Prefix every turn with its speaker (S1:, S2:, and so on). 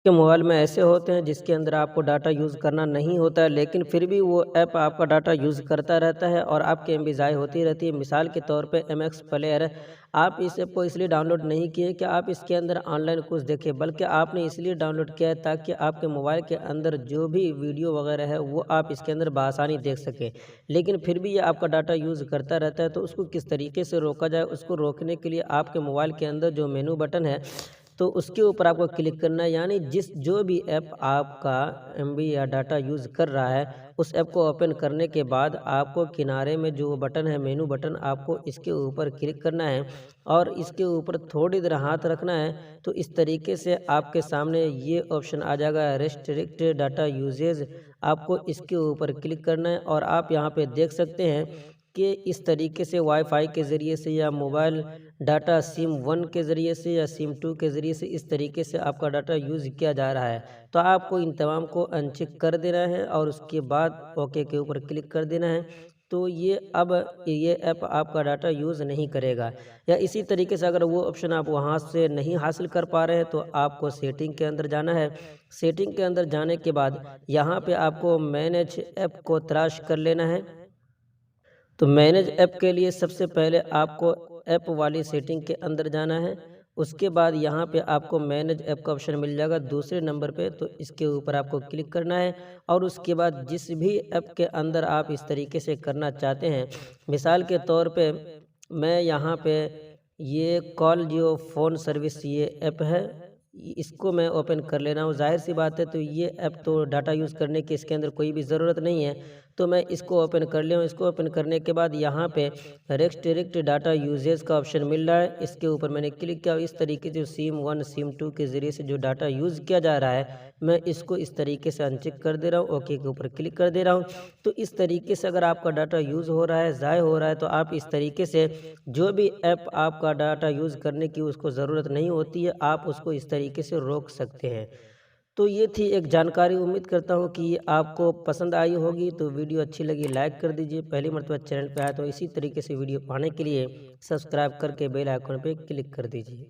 S1: के मोबाइल में ऐसे होते हैं जिसके अंदर आपको डाटा यूज़ करना नहीं होता है, लेकिन फिर भी वो ऐप आपका डाटा यूज़ करता रहता है और आपकी एमबी ज़ाय होती रहती है। मिसाल के तौर पे एमएक्स प्लेयर है, आप इस ऐप को इसलिए डाउनलोड नहीं किए कि आप इसके अंदर ऑनलाइन कुछ देखें, बल्कि आपने इसलिए डाउनलोड किया है ताकि आपके मोबाइल के अंदर जो भी वीडियो वगैरह है वो आप इसके अंदर बआसानी देख सकें। लेकिन फिर भी ये आपका डाटा यूज़ करता रहता है, तो उसको किस तरीके से रोका जाए, उसको रोकने के लिए आपके मोबाइल के अंदर जो मेनू बटन है, तो उसके ऊपर आपको क्लिक करना है। यानी जो भी ऐप आपका एमबी या डाटा यूज़ कर रहा है, उस ऐप को ओपन करने के बाद आपको किनारे में जो बटन है, मेनू बटन, आपको इसके ऊपर क्लिक करना है और इसके ऊपर थोड़ी देर हाथ रखना है। तो इस तरीके से आपके सामने ये ऑप्शन आ जाएगा, रेस्ट्रिक्ट डाटा यूजेज। आपको इसके ऊपर क्लिक करना है और आप यहाँ पे देख सकते हैं कि इस तरीके से वाईफाई के ज़रिए से या मोबाइल डाटा सिम 1 के ज़रिए से या सिम 2 के ज़रिए से इस तरीके से आपका डाटा यूज़ किया जा रहा है। तो आपको इन तमाम को अनचेक कर देना है और उसके बाद ओके के ऊपर क्लिक कर देना है। तो ये ऐप आपका डाटा यूज़ नहीं करेगा। या इसी तरीके से अगर वो ऑप्शन आप वहाँ से नहीं हासिल कर पा रहे हैं, तो आपको सेटिंग के अंदर जाना है। सेटिंग के अंदर जाने के बाद यहाँ पे आपको मैनेज ऐप को तलाश कर लेना है। तो मैनेज ऐप के लिए सबसे पहले आपको ऐप वाली सेटिंग के अंदर जाना है। उसके बाद यहाँ पे आपको मैनेज ऐप का ऑप्शन मिल जाएगा दूसरे नंबर पे, तो इसके ऊपर आपको क्लिक करना है और उसके बाद जिस भी ऐप के अंदर आप इस तरीके से करना चाहते हैं, मिसाल के तौर पे मैं यहाँ पे ये कॉल जियो फ़ोन सर्विस ये ऐप है, इसको मैं ओपन कर ले रहा हूँ। ज़ाहिर सी बात है, तो ये ऐप तो डाटा यूज़ करने की इसके अंदर कोई भी ज़रूरत नहीं है, तो मैं इसको ओपन कर लिया हूँ। इसको ओपन करने के बाद यहाँ पे रेस्ट्रिक्ट डाटा यूजेज का ऑप्शन मिल रहा है, इसके ऊपर मैंने क्लिक किया। इस तरीके से सिम 1 सिम 2 के ज़रिए से जो डाटा यूज़ किया जा रहा है, मैं इसको इस तरीके से अनचेक कर दे रहा हूँ, ओके के ऊपर क्लिक कर दे रहा हूँ। तो इस तरीके से अगर आपका डाटा यूज़ हो रहा है, ज़ाय हो रहा है, तो आप इस तरीके से जो भी ऐप आपका डाटा यूज़ करने की उसको ज़रूरत नहीं होती है, आप उसको इस तरीके से रोक सकते हैं। तो ये थी एक जानकारी, उम्मीद करता हूँ कि ये आपको पसंद आई होगी। तो वीडियो अच्छी लगी लाइक कर दीजिए, पहली मर्तबा चैनल पे आए तो इसी तरीके से वीडियो पाने के लिए सब्सक्राइब करके बेल आइकन पे क्लिक कर दीजिए।